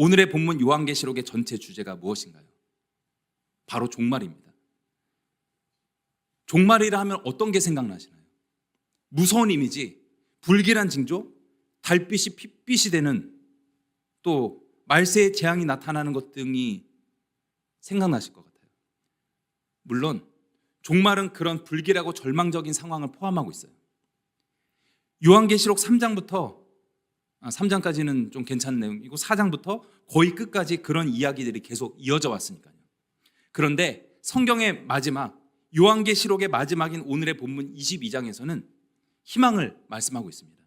오늘의 본문 요한계시록의 전체 주제가 무엇인가요? 바로 종말입니다. 종말이라 하면 어떤 게 생각나시나요? 무서운 이미지, 불길한 징조, 달빛이 핏빛이 되는, 또 말세의 재앙이 나타나는 것 등이 생각나실 것 같아요. 물론 종말은 그런 불길하고 절망적인 상황을 포함하고 있어요. 요한계시록 3장까지는 좀 괜찮은 내용이고 4장부터 거의 끝까지 그런 이야기들이 계속 이어져 왔으니까요. 그런데 성경의 마지막, 요한계시록의 마지막인 오늘의 본문 22장에서는 희망을 말씀하고 있습니다.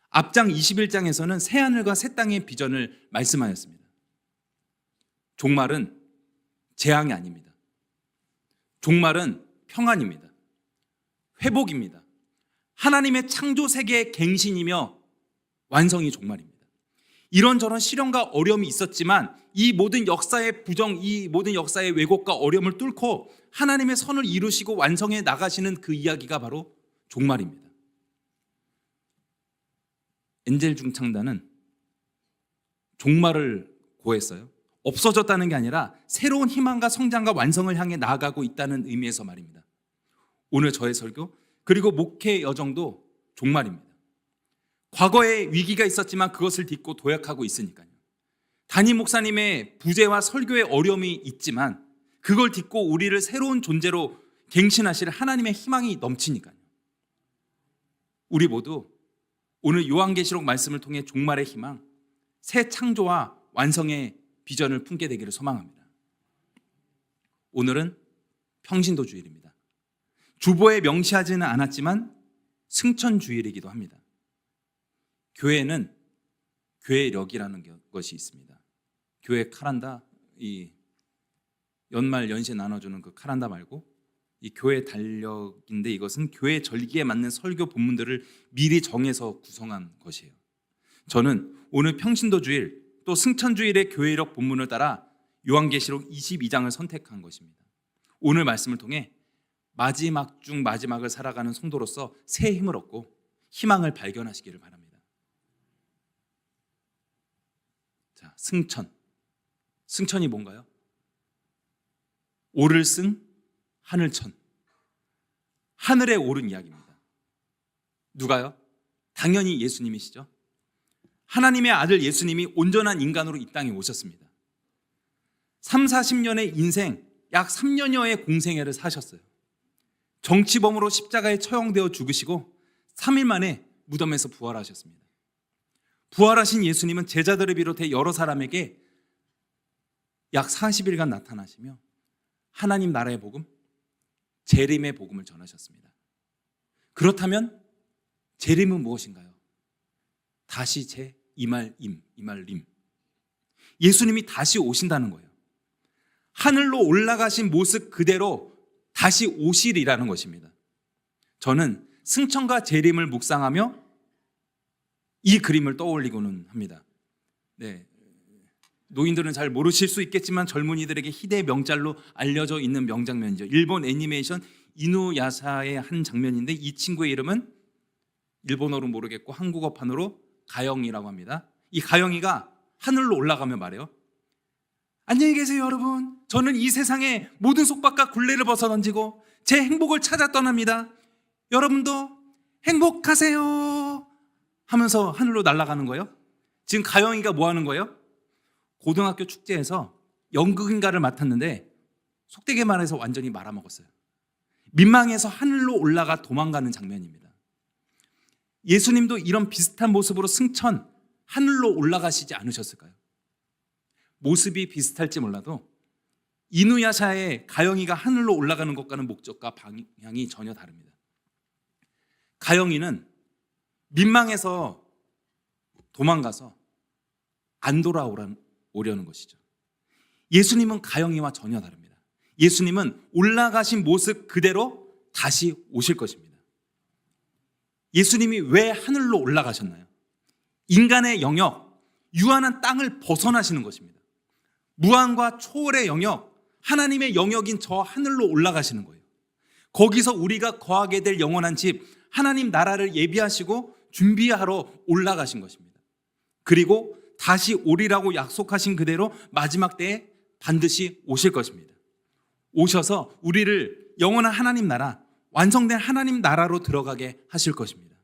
앞장 21장에서는 새하늘과 새 땅의 비전을 말씀하였습니다. 종말은 재앙이 아닙니다. 종말은 평안입니다. 회복입니다. 하나님의 창조 세계의 갱신이며 완성이 종말입니다. 이런저런 시련과 어려움이 있었지만 이 모든 역사의 부정, 이 모든 역사의 왜곡과 어려움을 뚫고 하나님의 선을 이루시고 완성해 나가시는 그 이야기가 바로 종말입니다. 엔젤 중창단은 종말을 고했어요. 없어졌다는 게 아니라 새로운 희망과 성장과 완성을 향해 나아가고 있다는 의미에서 말입니다. 오늘 저의 설교 그리고 목회 여정도 종말입니다. 과거에 위기가 있었지만 그것을 딛고 도약하고 있으니까요. 담임 목사님의 부재와 설교의 어려움이 있지만 그걸 딛고 우리를 새로운 존재로 갱신하실 하나님의 희망이 넘치니까요. 우리 모두 오늘 요한계시록 말씀을 통해 종말의 희망, 새 창조와 완성의 비전을 품게 되기를 소망합니다. 오늘은 평신도 주일입니다. 주보에 명시하지는 않았지만 승천 주일이기도 합니다. 교회는 교회력이라는 것이 있습니다. 교회 카란다, 이 연말 연시 나눠주는 그 카란다 말고 이 교회 달력인데 이것은 교회 절기에 맞는 설교 본문들을 미리 정해서 구성한 것이에요. 저는 오늘 평신도 주일 또 승천 주일의 교회력 본문을 따라 요한계시록 22장을 선택한 것입니다. 오늘 말씀을 통해 마지막 중 마지막을 살아가는 성도로서 새 힘을 얻고 희망을 발견하시기를 바랍니다. 자, 승천이 뭔가요? 오를 승 하늘천, 하늘에 오른 이야기입니다. 누가요? 당연히 예수님이시죠. 하나님의 아들 예수님이 온전한 인간으로 이 땅에 오셨습니다. 30-40년의 인생, 약 3년여의 공생애를 사셨어요. 정치범으로 십자가에 처형되어 죽으시고 3일 만에 무덤에서 부활하셨습니다. 부활하신 예수님은 제자들을 비롯해 여러 사람에게 약 40일간 나타나시며 하나님 나라의 복음, 재림의 복음을 전하셨습니다. 그렇다면 재림은 무엇인가요? 다시 이말림. 예수님이 다시 오신다는 거예요. 하늘로 올라가신 모습 그대로 다시 오시리라는 것입니다. 저는 승천과 재림을 묵상하며 이 그림을 떠올리고는 합니다. 네, 노인들은 잘 모르실 수 있겠지만 젊은이들에게 희대의 명짤로 알려져 있는 명장면이죠. 일본 애니메이션 이누야샤의 한 장면인데 이 친구의 이름은 일본어로 모르겠고 한국어판으로 가영이라고 합니다. 이 가영이가 하늘로 올라가며 말해요. 안녕히 계세요 여러분. 저는 이 세상의 모든 속박과 굴레를 벗어던지고 제 행복을 찾아 떠납니다. 여러분도 행복하세요 하면서 하늘로 날아가는 거예요. 지금 가영이가 뭐 하는 거예요? 고등학교 축제에서 연극인가를 맡았는데 속되게 말해서 완전히 말아먹었어요. 민망해서 하늘로 올라가 도망가는 장면입니다. 예수님도 이런 비슷한 모습으로 승천, 하늘로 올라가시지 않으셨을까요? 모습이 비슷할지 몰라도 이누야샤의 가영이가 하늘로 올라가는 것과는 목적과 방향이 전혀 다릅니다. 가영이는 민망해서 도망가서 안 돌아오려는 것이죠. 예수님은 가영이와 전혀 다릅니다. 예수님은 올라가신 모습 그대로 다시 오실 것입니다. 예수님이 왜 하늘로 올라가셨나요? 인간의 영역, 유한한 땅을 벗어나시는 것입니다. 무한과 초월의 영역, 하나님의 영역인 저 하늘로 올라가시는 거예요. 거기서 우리가 거하게 될 영원한 집, 하나님 나라를 예비하시고 준비하러 올라가신 것입니다. 그리고 다시 오리라고 약속하신 그대로 마지막 때에 반드시 오실 것입니다. 오셔서 우리를 영원한 하나님 나라, 완성된 하나님 나라로 들어가게 하실 것입니다.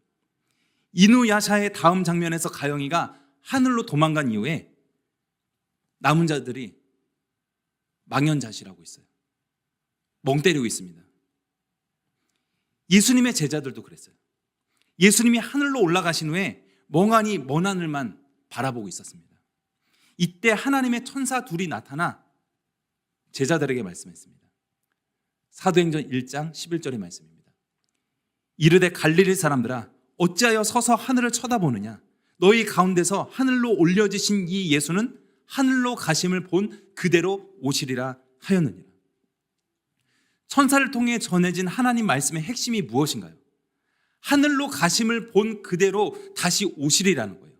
이누야샤의 다음 장면에서 가영이가 하늘로 도망간 이후에 남은 자들이 망연자실하고 있어요. 멍 때리고 있습니다. 예수님의 제자들도 그랬어요. 예수님이 하늘로 올라가신 후에 멍하니 먼 하늘만 바라보고 있었습니다. 이때 하나님의 천사 둘이 나타나 제자들에게 말씀했습니다. 사도행전 1장 11절의 말씀입니다. 이르되 갈릴리 사람들아 어찌하여 서서 하늘을 쳐다보느냐. 너희 가운데서 하늘로 올려지신 이 예수는 하늘로 가심을 본 그대로 오시리라 하였느니라. 천사를 통해 전해진 하나님 말씀의 핵심이 무엇인가요? 하늘로 가심을 본 그대로 다시 오시리라는 거예요.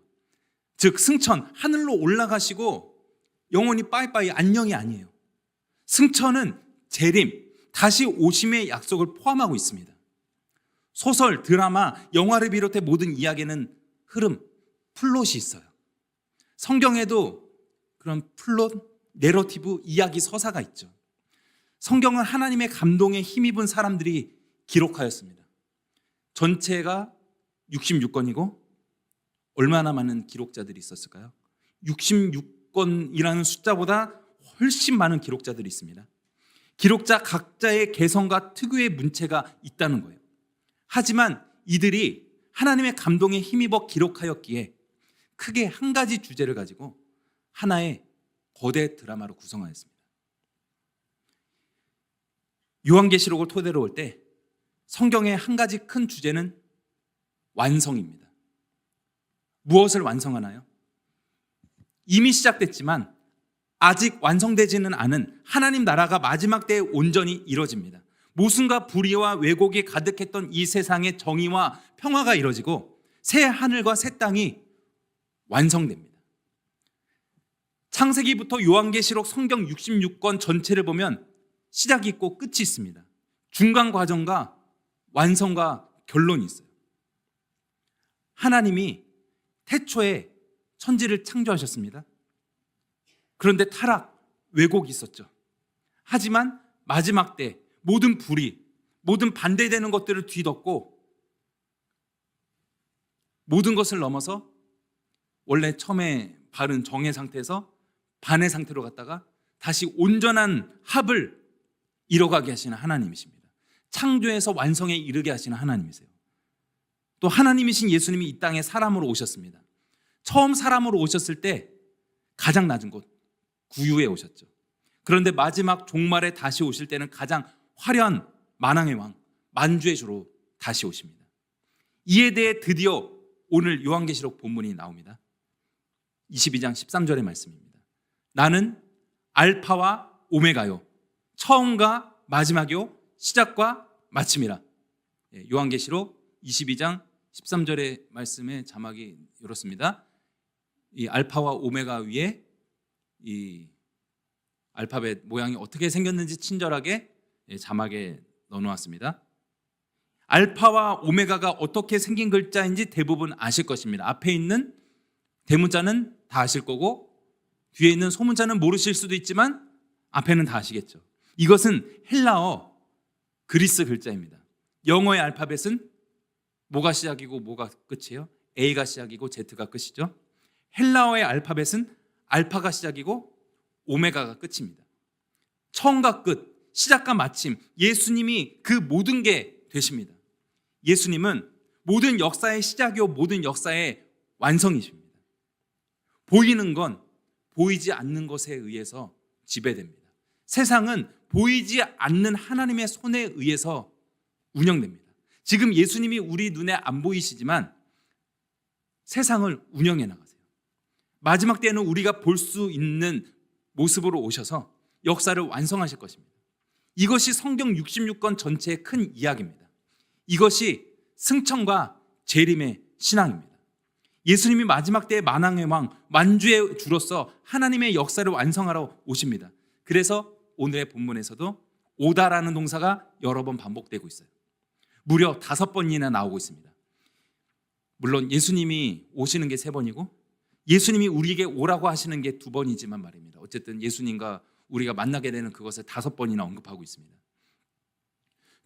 즉 승천, 하늘로 올라가시고 영원히 빠이빠이 안녕이 아니에요. 승천은 재림, 다시 오심의 약속을 포함하고 있습니다. 소설, 드라마, 영화를 비롯해 모든 이야기는 흐름, 플롯이 있어요. 성경에도 그런 플롯, 내러티브, 이야기 서사가 있죠. 성경은 하나님의 감동에 힘입은 사람들이 기록하였습니다. 전체가 66권이고 얼마나 많은 기록자들이 있었을까요? 66권이라는 숫자보다 훨씬 많은 기록자들이 있습니다. 기록자 각자의 개성과 특유의 문체가 있다는 거예요. 하지만 이들이 하나님의 감동에 힘입어 기록하였기에 크게 한 가지 주제를 가지고 하나의 거대 드라마로 구성하였습니다. 요한계시록을 토대로 볼 때 성경의 한 가지 큰 주제는 완성입니다. 무엇을 완성하나요? 이미 시작됐지만 아직 완성되지는 않은 하나님 나라가 마지막 때에 온전히 이루어집니다. 모순과 불의와 왜곡이 가득했던 이 세상의 정의와 평화가 이루어지고 새 하늘과 새 땅이 완성됩니다. 창세기부터 요한계시록 성경 66권 전체를 보면 시작이 있고 끝이 있습니다. 중간 과정과 완성과 결론이 있어요. 하나님이 태초에 천지를 창조하셨습니다. 그런데 타락, 왜곡이 있었죠. 하지만 마지막 때 모든 불의, 모든 반대되는 것들을 뒤덮고 모든 것을 넘어서 원래 처음에 바른 정의 상태에서 반의 상태로 갔다가 다시 온전한 합을 이뤄가게 하시는 하나님이십니다. 창조에서 완성에 이르게 하시는 하나님이세요. 또 하나님이신 예수님이 이 땅에 사람으로 오셨습니다. 처음 사람으로 오셨을 때 가장 낮은 곳 구유에 오셨죠. 그런데 마지막 종말에 다시 오실 때는 가장 화려한 만왕의 왕 만주의 주로 다시 오십니다. 이에 대해 드디어 오늘 요한계시록 본문이 나옵니다. 22장 13절의 말씀입니다. 나는 알파와 오메가요 처음과 마지막이요 시작과 마침이라. 요한계시록 22장 13절의 말씀의 자막이 이렇습니다. 이 알파와 오메가 위에 이 알파벳 모양이 어떻게 생겼는지 친절하게 자막에 넣어놓았습니다. 알파와 오메가가 어떻게 생긴 글자인지 대부분 아실 것입니다. 앞에 있는 대문자는 다 아실 거고 뒤에 있는 소문자는 모르실 수도 있지만 앞에는 다 아시겠죠. 이것은 헬라어 그리스 글자입니다. 영어의 알파벳은 뭐가 시작이고 뭐가 끝이에요? A가 시작이고 Z가 끝이죠. 헬라어의 알파벳은 알파가 시작이고 오메가가 끝입니다. 처음과 끝, 시작과 마침, 예수님이 그 모든 게 되십니다. 예수님은 모든 역사의 시작이요 모든 역사의 완성이십니다. 보이는 건 보이지 않는 것에 의해서 지배됩니다. 세상은 보이지 않는 하나님의 손에 의해서 운영됩니다. 지금 예수님이 우리 눈에 안 보이시지만 세상을 운영해 나가세요. 마지막 때에는 우리가 볼 수 있는 모습으로 오셔서 역사를 완성하실 것입니다. 이것이 성경 66권 전체의 큰 이야기입니다. 이것이 승천과 재림의 신앙입니다. 예수님이 마지막 때의 만왕의 왕, 만주의 주로서 하나님의 역사를 완성하러 오십니다. 그래서 오늘의 본문에서도 오다라는 동사가 여러 번 반복되고 있어요. 무려 5번이나 나오고 있습니다. 물론 예수님이 오시는 게 3번이고 예수님이 우리에게 오라고 하시는 게 2번이지만 말입니다. 어쨌든 예수님과 우리가 만나게 되는 그것을 5번이나 언급하고 있습니다.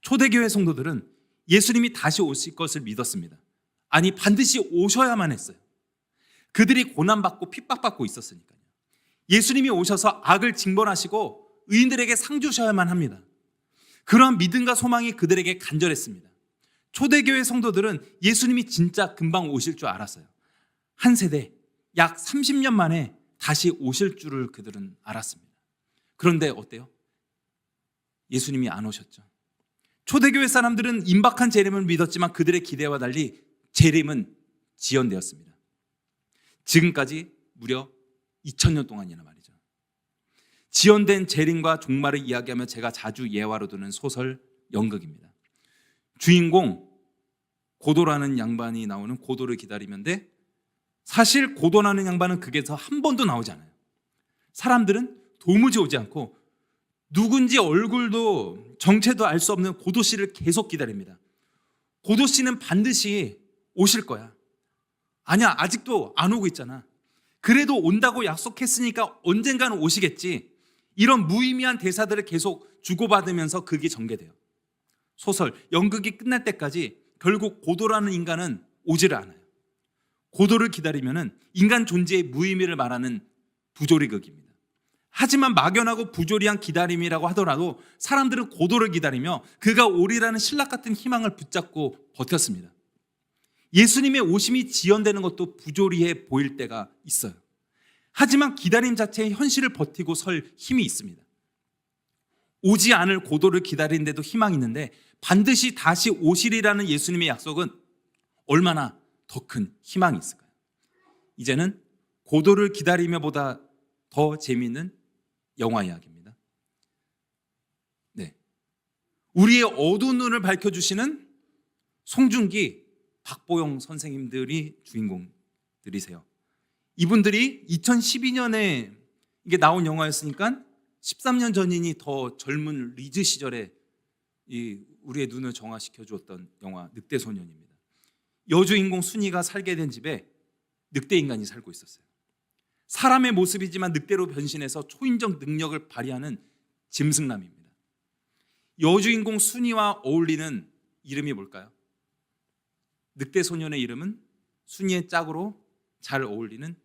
초대교회 성도들은 예수님이 다시 오실 것을 믿었습니다. 아니, 반드시 오셔야만 했어요. 그들이 고난받고 핍박받고 있었으니까요. 예수님이 오셔서 악을 징벌하시고 의인들에게 상 주셔야만 합니다. 그러한 믿음과 소망이 그들에게 간절했습니다. 초대교회 성도들은 예수님이 진짜 금방 오실 줄 알았어요. 한 세대 약 30년 만에 다시 오실 줄을 그들은 알았습니다. 그런데 어때요? 예수님이 안 오셨죠. 초대교회 사람들은 임박한 재림을 믿었지만 그들의 기대와 달리 재림은 지연되었습니다. 지금까지 무려 2000년 동안이나 말이죠. 지연된 재림과 종말을 이야기하며 제가 자주 예화로 두는 소설 연극입니다. 주인공 고도라는 양반이 나오는 고도를 기다리면데, 사실 고도라는 양반은 극에서 한 번도 나오지 않아요. 사람들은 도무지 오지 않고 누군지 얼굴도 정체도 알 수 없는 고도 씨를 계속 기다립니다. 고도 씨는 반드시 오실 거야. 아니야, 아직도 안 오고 있잖아. 그래도 온다고 약속했으니까 언젠가는 오시겠지. 이런 무의미한 대사들을 계속 주고받으면서 극이 전개돼요. 소설, 연극이 끝날 때까지 결국 고도라는 인간은 오지를 않아요. 고도를 기다리면은 인간 존재의 무의미를 말하는 부조리극입니다. 하지만 막연하고 부조리한 기다림이라고 하더라도 사람들은 고도를 기다리며 그가 오리라는 신락 같은 희망을 붙잡고 버텼습니다. 예수님의 오심이 지연되는 것도 부조리해 보일 때가 있어요. 하지만 기다림 자체의 현실을 버티고 설 힘이 있습니다. 오지 않을 고도를 기다리는데도 희망이 있는데, 반드시 다시 오시리라는 예수님의 약속은 얼마나 더 큰 희망이 있을까요? 이제는 고도를 기다리며보다 더 재미있는 영화 이야기입니다. 네, 우리의 어두운 눈을 밝혀주시는 송중기, 박보영 선생님들이 주인공들이세요. 이분들이 2012년에 이게 나온 영화였으니까 13년 전이니 더 젊은 리즈 시절에 우리의 눈을 정화시켜 주었던 영화 늑대소년입니다. 여주인공 순이가 살게 된 집에 늑대 인간이 살고 있었어요. 사람의 모습이지만 늑대로 변신해서 초인적 능력을 발휘하는 짐승남입니다. 여주인공 순이와 어울리는 이름이 뭘까요? 늑대소년의 이름은 순이의 짝으로 잘 어울리는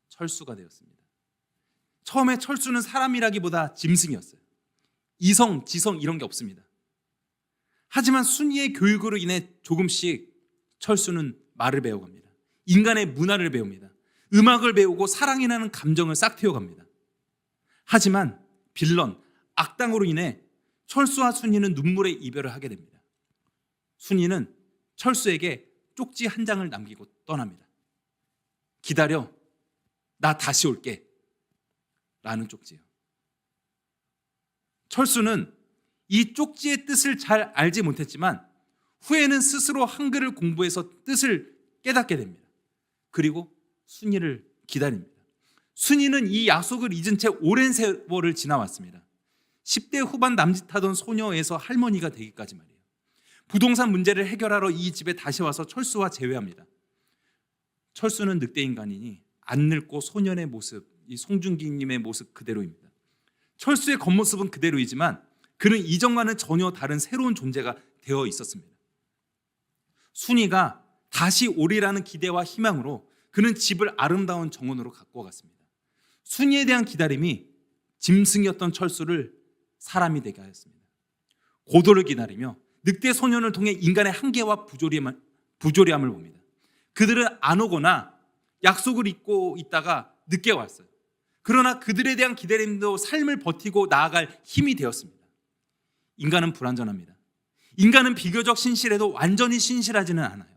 철수가 되었습니다. 처음에 철수는 사람이라기보다 짐승이었어요. 이성, 지성 이런 게 없습니다. 하지만 순이의 교육으로 인해 조금씩 철수는 말을 배워갑니다. 인간의 문화를 배웁니다. 음악을 배우고 사랑이라는 감정을 싹트여갑니다. 하지만 빌런, 악당으로 인해 철수와 순이는 눈물의 이별을 하게 됩니다. 순이는 철수에게 쪽지 한 장을 남기고 떠납니다. 기다려, 나 다시 올게 라는 쪽지예요. 철수는 이 쪽지의 뜻을 잘 알지 못했지만 후에는 스스로 한글을 공부해서 뜻을 깨닫게 됩니다. 그리고 순이를 기다립니다. 순이는 이 약속을 잊은 채 오랜 세월을 지나왔습니다. 10대 후반 남짓하던 소녀에서 할머니가 되기까지 말이에요. 부동산 문제를 해결하러 이 집에 다시 와서 철수와 재회합니다. 철수는 늑대 인간이니 안 늙고 소년의 모습, 이 송중기님의 모습 그대로입니다. 철수의 겉모습은 그대로이지만 그는 이전과는 전혀 다른 새로운 존재가 되어 있었습니다. 순이가 다시 오리라는 기대와 희망으로 그는 집을 아름다운 정원으로 갖고 갔습니다. 순이에 대한 기다림이 짐승이었던 철수를 사람이 되게 하였습니다. 고도를 기다리며 늑대 소년을 통해 인간의 한계와 부조리함을 봅니다. 그들은 안 오거나 약속을 잊고 있다가 늦게 왔어요. 그러나 그들에 대한 기다림도 삶을 버티고 나아갈 힘이 되었습니다. 인간은 불완전합니다. 인간은 비교적 신실해도 완전히 신실하지는 않아요.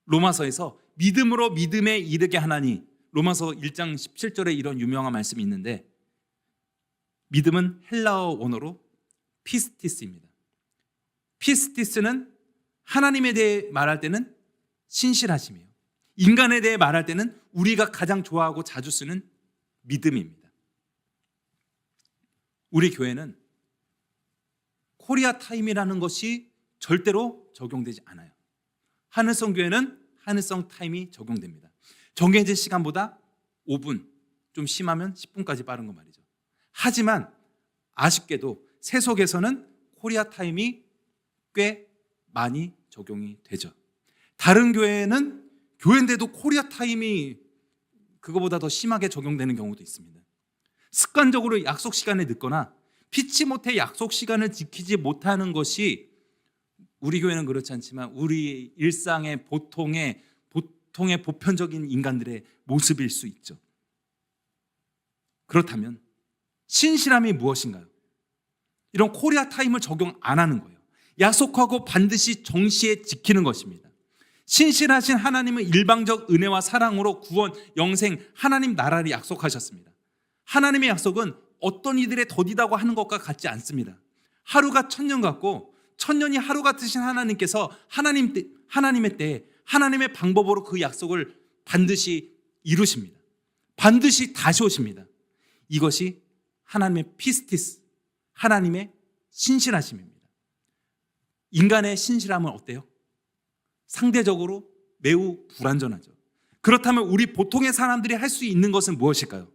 로마서에서 믿음으로 믿음에 이르게 하나니, 로마서 1장 17절에 이런 유명한 말씀이 있는데, 믿음은 헬라어 원어로 피스티스입니다. 피스티스는 하나님에 대해 말할 때는 신실하심이에요. 인간에 대해 말할 때는 우리가 가장 좋아하고 자주 쓰는 믿음입니다. 우리 교회는 코리아 타임이라는 것이 절대로 적용되지 않아요. 하늘성 교회는 하늘성 타임이 적용됩니다. 정해진 시간보다 5분, 좀 심하면 10분까지 빠른 거 말이죠. 하지만 아쉽게도 세속에서는 코리아 타임이 꽤 많이 적용이 되죠. 다른 교회는 교회인데도 코리아 타임이 그거보다 더 심하게 적용되는 경우도 있습니다. 습관적으로 약속 시간에 늦거나 피치 못해 약속 시간을 지키지 못하는 것이 우리 교회는 그렇지 않지만 우리 일상의 보통의 보편적인 인간들의 모습일 수 있죠. 그렇다면 신실함이 무엇인가요? 이런 코리아 타임을 적용 안 하는 거예요. 약속하고 반드시 정시에 지키는 것입니다. 신실하신 하나님은 일방적 은혜와 사랑으로 구원, 영생, 하나님 나라를 약속하셨습니다. 하나님의 약속은 어떤 이들의 더디다고 하는 것과 같지 않습니다. 하루가 천년 같고 천년이 하루 같으신 하나님께서 하나님의 때에 하나님의 방법으로 그 약속을 반드시 이루십니다. 반드시 다시 오십니다. 이것이 하나님의 피스티스, 하나님의 신실하심입니다. 인간의 신실함은 어때요? 상대적으로 매우 불완전하죠. 그렇다면 우리 보통의 사람들이 할 수 있는 것은 무엇일까요?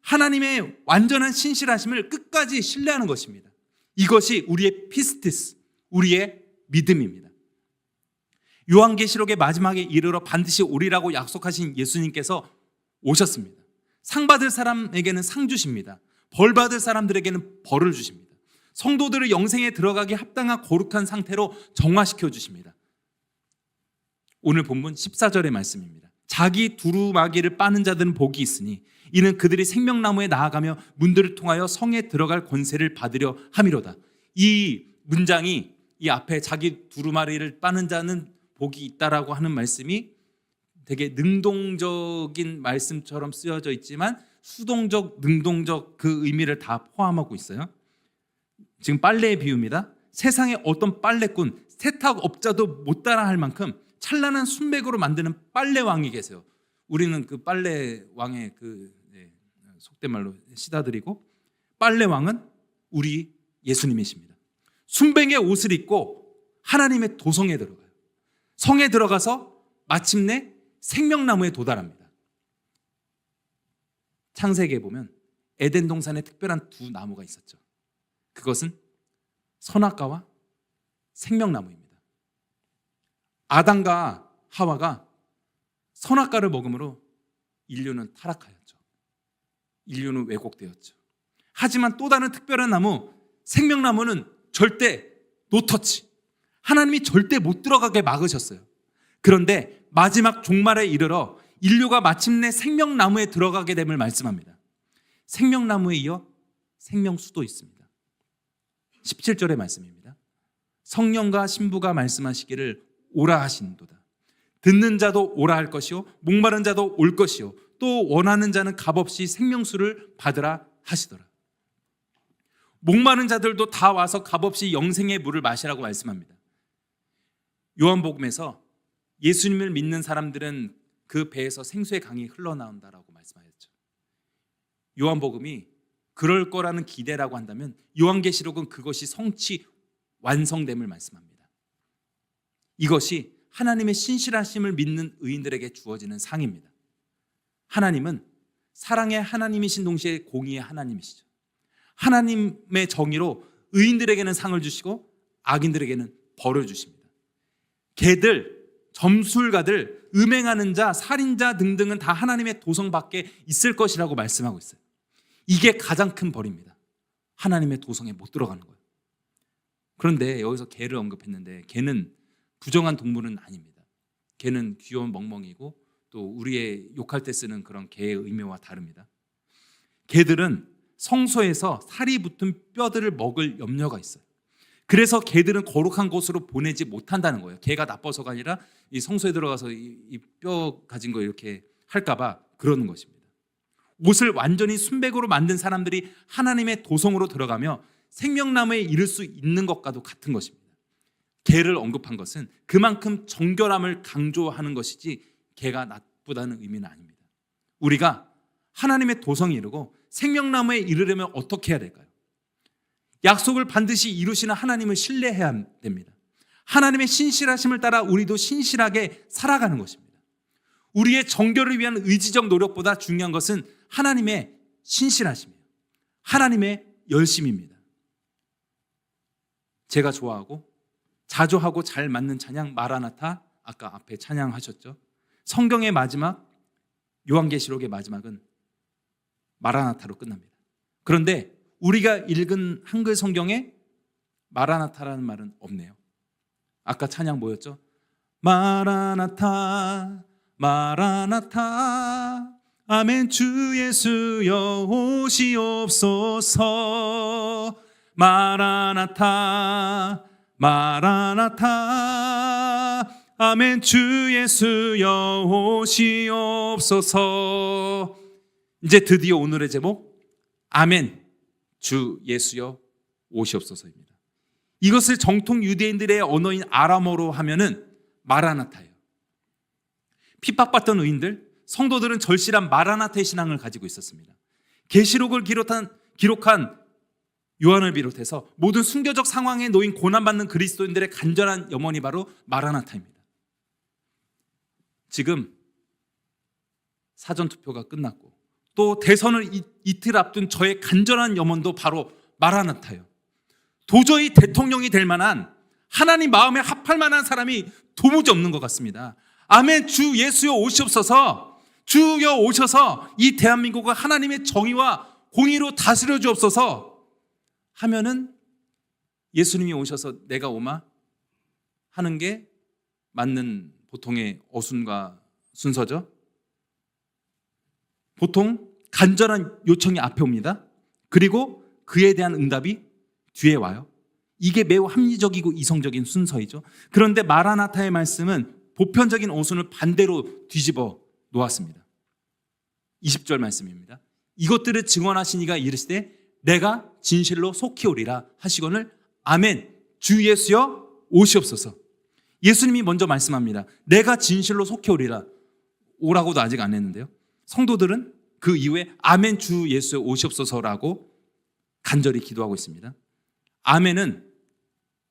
하나님의 완전한 신실하심을 끝까지 신뢰하는 것입니다. 이것이 우리의 피스티스, 우리의 믿음입니다. 요한계시록의 마지막에 이르러 반드시 오리라고 약속하신 예수님께서 오셨습니다. 상 받을 사람에게는 상 주십니다. 벌 받을 사람들에게는 벌을 주십니다. 성도들을 영생에 들어가기 합당한 거룩한 상태로 정화시켜 주십니다. 오늘 본문 14절의 말씀입니다. 자기 두루마기를 빠는 자들은 복이 있으니 이는 그들이 생명나무에 나아가며 문들을 통하여 성에 들어갈 권세를 받으려 함이로다. 이 문장이 이 앞에 자기 두루마리를 빠는 자는 복이 있다라고 하는 말씀이 되게 능동적인 말씀처럼 쓰여져 있지만 수동적, 능동적 그 의미를 다 포함하고 있어요. 지금 빨래의 비유입니다. 세상에 어떤 빨래꾼, 세탁업자도 못 따라할 만큼 찬란한 순백으로 만드는 빨래왕이 계세요. 우리는 그 빨래왕의 속된 말로 시다드리고, 빨래왕은 우리 예수님이십니다. 순백의 옷을 입고 하나님의 도성에 들어가요. 성에 들어가서 마침내 생명나무에 도달합니다. 창세기에 보면 에덴 동산에 특별한 두 나무가 있었죠. 그것은 선악과와 생명나무입니다. 아담과 하와가 선악과를 먹음으로 인류는 타락하였죠. 인류는 왜곡되었죠. 하지만 또 다른 특별한 나무, 생명나무는 절대 노터치, 하나님이 절대 못 들어가게 막으셨어요. 그런데 마지막 종말에 이르러 인류가 마침내 생명나무에 들어가게 됨을 말씀합니다. 생명나무에 이어 생명수도 있습니다. 17절의 말씀입니다. 성령과 신부가 말씀하시기를 오라 하신도다. 듣는 자도 오라 할 것이요 목마른 자도 올 것이요 또 원하는 자는 값없이 생명수를 받으라 하시더라. 목마른 자들도 다 와서 값없이 영생의 물을 마시라고 말씀합니다. 요한복음에서 예수님을 믿는 사람들은 그 배에서 생수의 강이 흘러나온다라고 말씀하셨죠. 요한복음이 그럴 거라는 기대라고 한다면 요한계시록은 그것이 성취 완성됨을 말씀합니다. 이것이 하나님의 신실하심을 믿는 의인들에게 주어지는 상입니다. 하나님은 사랑의 하나님이신 동시에 공의의 하나님이시죠. 하나님의 정의로 의인들에게는 상을 주시고 악인들에게는 벌을 주십니다. 개들, 점술가들, 음행하는 자, 살인자 등등은 다 하나님의 도성 밖에 있을 것이라고 말씀하고 있어요. 이게 가장 큰 벌입니다. 하나님의 도성에 못 들어가는 거예요. 그런데 여기서 개를 언급했는데 개는 부정한 동물은 아닙니다. 개는 귀여운 멍멍이고 또 우리의 욕할 때 쓰는 그런 개의 의미와 다릅니다. 개들은 성소에서 살이 붙은 뼈들을 먹을 염려가 있어요. 그래서 개들은 거룩한 곳으로 보내지 못한다는 거예요. 개가 나빠서가 아니라 이 성소에 들어가서 이 뼈 가진 거 이렇게 할까봐 그러는 것입니다. 옷을 완전히 순백으로 만든 사람들이 하나님의 도성으로 들어가며 생명나무에 이를 수 있는 것과도 같은 것입니다. 개를 언급한 것은 그만큼 정결함을 강조하는 것이지 개가 나쁘다는 의미는 아닙니다. 우리가 하나님의 도성에 이르고 생명나무에 이르려면 어떻게 해야 될까요? 약속을 반드시 이루시는 하나님을 신뢰해야 됩니다. 하나님의 신실하심을 따라 우리도 신실하게 살아가는 것입니다. 우리의 정결을 위한 의지적 노력보다 중요한 것은 하나님의 신실하심이에요. 하나님의 열심입니다. 제가 좋아하고 자주 하고 잘 맞는 찬양 마라나타, 아까 앞에 찬양하셨죠. 성경의 마지막, 요한계시록의 마지막은 마라나타로 끝납니다. 그런데 우리가 읽은 한글 성경에 마라나타라는 말은 없네요. 아까 찬양 뭐였죠? 마라나타 마라나타 아멘 주 예수여 오시옵소서. 마라나타 마라나타 아멘 주 예수여 오시옵소서. 이제 드디어 오늘의 제목, 아멘 주 예수여 오시옵소서입니다. 이것을 정통 유대인들의 언어인 아람어로 하면은 마라나타예요. 핍박받던 의인들, 성도들은 절실한 마라나타의 신앙을 가지고 있었습니다. 계시록을 기록한 요한을 비롯해서 모든 순교적 상황에 놓인 고난받는 그리스도인들의 간절한 염원이 바로 마라나타입니다. 지금 사전투표가 끝났고 또 대선을 이틀 앞둔 저의 간절한 염원도 바로 마라나타예요. 도저히 대통령이 될 만한, 하나님 마음에 합할 만한 사람이 도무지 없는 것 같습니다. 아멘 주 예수여 오시옵소서. 주여 오셔서 이 대한민국을 하나님의 정의와 공의로 다스려 주옵소서 하면은 예수님이 오셔서 내가 오마 하는 게 맞는 보통의 어순과 순서죠. 보통 간절한 요청이 앞에 옵니다. 그리고 그에 대한 응답이 뒤에 와요. 이게 매우 합리적이고 이성적인 순서이죠. 그런데 마라나타의 말씀은 보편적인 어순을 반대로 뒤집어 놓았습니다. 20절 말씀입니다. 이것들을 증언하신 이가 이르시되 내가 진실로 속히 오리라 하시거늘 아멘 주 예수여 오시옵소서. 예수님이 먼저 말씀합니다. 내가 진실로 속히 오리라. 오라고도 아직 안 했는데요. 성도들은 그 이후에 아멘 주 예수여 오시옵소서라고 간절히 기도하고 있습니다. 아멘은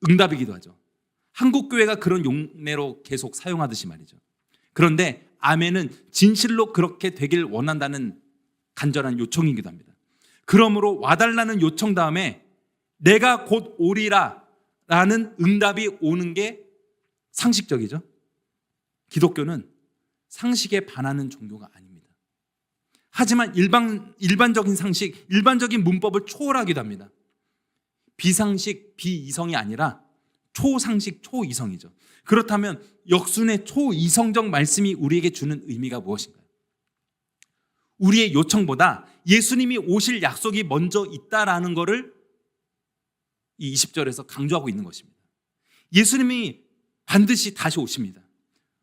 응답이기도 하죠. 한국 교회가 그런 용례로 계속 사용하듯이 말이죠. 그런데 아멘은 진실로 그렇게 되길 원한다는 간절한 요청이기도 합니다. 그러므로 와달라는 요청 다음에 내가 곧 오리라 라는 응답이 오는 게 상식적이죠. 기독교는 상식에 반하는 종교가 아닙니다. 하지만 일반적인 상식, 일반적인 문법을 초월하기도 합니다. 비상식, 비이성이 아니라 초상식, 초이성이죠. 그렇다면 역순의 초이성적 말씀이 우리에게 주는 의미가 무엇인가요? 우리의 요청보다 예수님이 오실 약속이 먼저 있다라는 것을 이 20절에서 강조하고 있는 것입니다. 예수님이 반드시 다시 오십니다.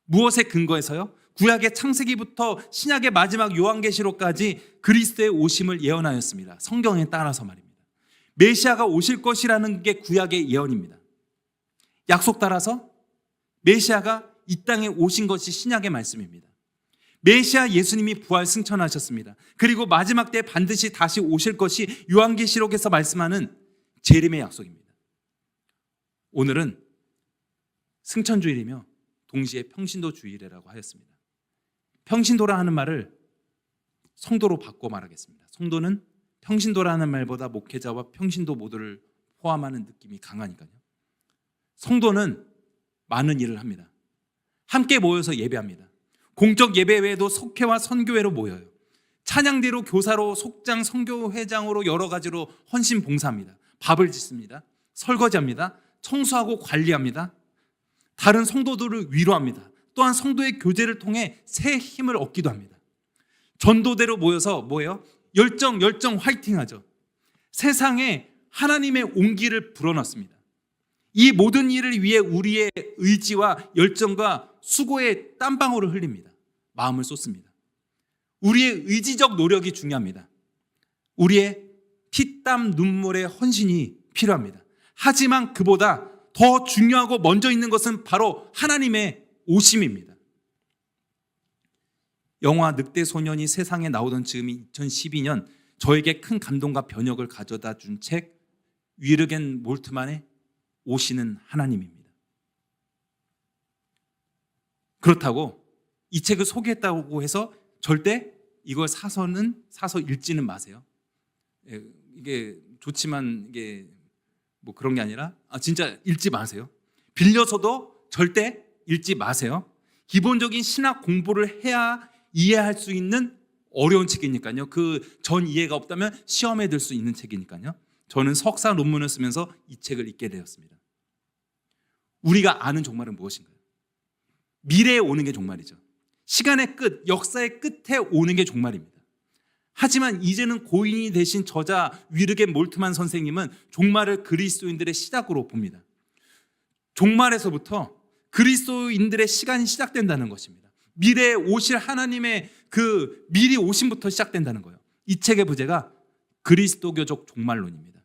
무엇에 근거해서요? 구약의 창세기부터 신약의 마지막 요한계시록까지 그리스도의 오심을 예언하였습니다. 성경에 따라서 말입니다. 메시아가 오실 것이라는 게 구약의 예언입니다. 약속 따라서 메시아가 이 땅에 오신 것이 신약의 말씀입니다. 메시아 예수님이 부활 승천하셨습니다. 그리고 마지막 때 반드시 다시 오실 것이 요한계시록에서 말씀하는 재림의 약속입니다. 오늘은 승천주일이며 동시에 평신도 주일이라고 하였습니다. 평신도라 하는 말을 성도로 바꿔 말하겠습니다. 성도는 평신도라는 말보다 목회자와 평신도 모두를 포함하는 느낌이 강하니까요. 성도는 많은 일을 합니다. 함께 모여서 예배합니다. 공적 예배 외에도 속회와 선교회로 모여요. 찬양대로 교사로 속장 선교회장으로 여러 가지로 헌신 봉사합니다. 밥을 짓습니다. 설거지합니다. 청소하고 관리합니다. 다른 성도들을 위로합니다. 또한 성도의 교제를 통해 새 힘을 얻기도 합니다. 전도대로 모여서 뭐예요? 열정 화이팅하죠. 세상에 하나님의 온기를 불어넣습니다. 이 모든 일을 위해 우리의 의지와 열정과 수고의 땀방울을 흘립니다. 마음을 쏟습니다. 우리의 의지적 노력이 중요합니다. 우리의 피땀 눈물의 헌신이 필요합니다. 하지만 그보다 더 중요하고 먼저 있는 것은 바로 하나님의 오심입니다. 영화 늑대 소년이 세상에 나오던 즈음이 2012년 저에게 큰 감동과 변혁을 가져다 준 책 위르겐 몰트만의 오시는 하나님입니다. 그렇다고 이 책을 소개했다고 해서 절대 이걸 사서 읽지는 마세요. 이게 좋지만 이게 뭐 그런 게 아니라 진짜 읽지 마세요. 빌려서도 절대 읽지 마세요. 기본적인 신학 공부를 해야 이해할 수 있는 어려운 책이니까요. 그 전 이해가 없다면 시험에 들 수 있는 책이니까요. 저는 석사 논문을 쓰면서 이 책을 읽게 되었습니다. 우리가 아는 종말은 무엇인가요? 미래에 오는 게 종말이죠. 시간의 끝, 역사의 끝에 오는 게 종말입니다. 하지만 이제는 고인이 되신 저자 위르겐 몰트만 선생님은 종말을 그리스도인들의 시작으로 봅니다. 종말에서부터 그리스도인들의 시간이 시작된다는 것입니다. 미래에 오실 하나님의 그 미리 오심부터 시작된다는 거예요. 이 책의 부제가 그리스도교적 종말론입니다.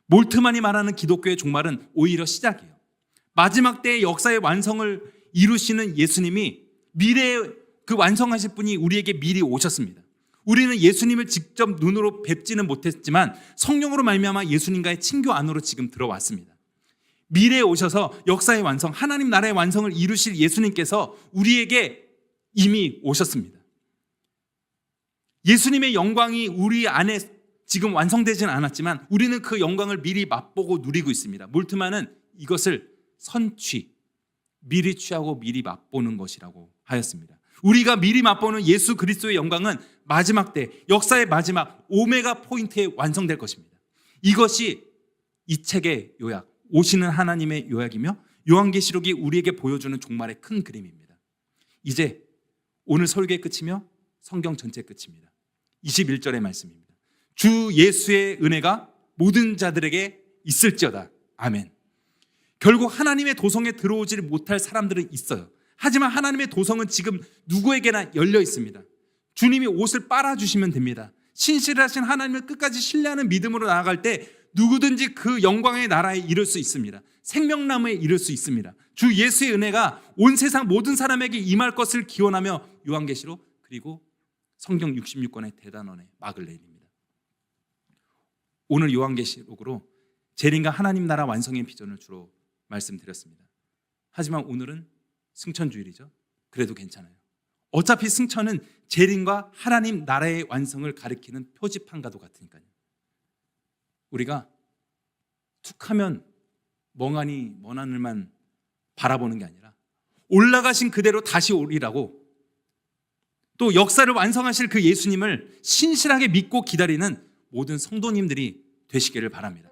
몰트만이 말하는 기독교의 종말은 오히려 시작이에요. 마지막 때의 역사의 완성을 이루시는 예수님이 미래에 그 완성하실 분이 우리에게 미리 오셨습니다. 우리는 예수님을 직접 눈으로 뵙지는 못했지만 성령으로 말미암아 예수님과의 친교 안으로 지금 들어왔습니다. 미래에 오셔서 역사의 완성, 하나님 나라의 완성을 이루실 예수님께서 우리에게 이미 오셨습니다. 예수님의 영광이 우리 안에 지금 완성되지는 않았지만 우리는 그 영광을 미리 맛보고 누리고 있습니다. 몰트만은 이것을 선취, 미리 취하고 미리 맛보는 것이라고 하였습니다. 우리가 미리 맛보는 예수 그리스도의 영광은 마지막 때, 역사의 마지막 오메가 포인트에 완성될 것입니다. 이것이 이 책의 요약, 오시는 하나님의 요약이며 요한계시록이 우리에게 보여주는 종말의 큰 그림입니다. 이제 오늘 설교의 끝이며 성경 전체 끝입니다. 21절의 말씀입니다. 주 예수의 은혜가 모든 자들에게 있을지어다. 아멘. 결국 하나님의 도성에 들어오지 못할 사람들은 있어요. 하지만 하나님의 도성은 지금 누구에게나 열려 있습니다. 주님이 옷을 빨아주시면 됩니다. 신실하신 하나님을 끝까지 신뢰하는 믿음으로 나아갈 때 누구든지 그 영광의 나라에 이를 수 있습니다. 생명나무에 이를 수 있습니다. 주 예수의 은혜가 온 세상 모든 사람에게 임할 것을 기원하며 요한계시록 그리고 성경 66권의 대단원의 막을 내립니다. 오늘 요한계시록으로 재림과 하나님 나라 완성의 비전을 주로 말씀드렸습니다. 하지만 오늘은 승천주일이죠. 그래도 괜찮아요. 어차피 승천은 재림과 하나님 나라의 완성을 가리키는 표지판과도 같으니까요. 우리가 툭하면 멍하니 먼 하늘만 바라보는 게 아니라 올라가신 그대로 다시 오리라고 또 역사를 완성하실 그 예수님을 신실하게 믿고 기다리는 모든 성도님들이 되시기를 바랍니다.